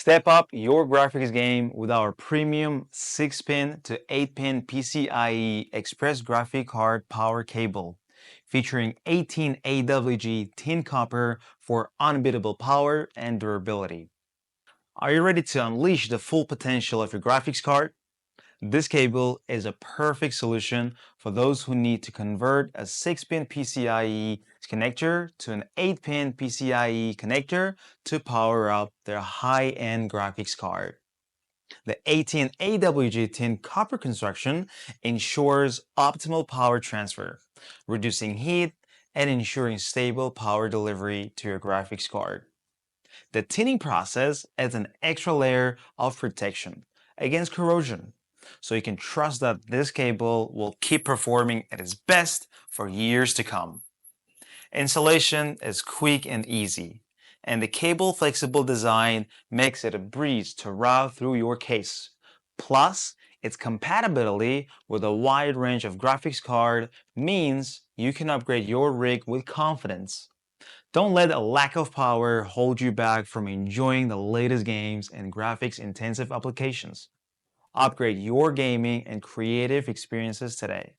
Step up your graphics game with our premium 6-pin to 8-pin PCIe Express Graphic Card Power Cable, featuring 18 AWG tin copper for unbeatable power and durability. Are you ready to unleash the full potential of your graphics card? This cable is a perfect solution for those who need to convert a 6-pin PCIe connector to an 8-pin PCIe connector to power up their high-end graphics card. The 18 AWG tin copper construction ensures optimal power transfer, reducing heat and ensuring stable power delivery to your graphics card. The tinning process adds an extra layer of protection against corrosion, so you can trust that this cable will keep performing at its best for years to come. Installation is quick and easy, and the cable flexible design makes it a breeze to route through your case. Plus, its compatibility with a wide range of graphics card means you can upgrade your rig with confidence. Don't let a lack of power hold you back from enjoying the latest games and graphics-intensive applications. Upgrade your gaming and creative experiences today.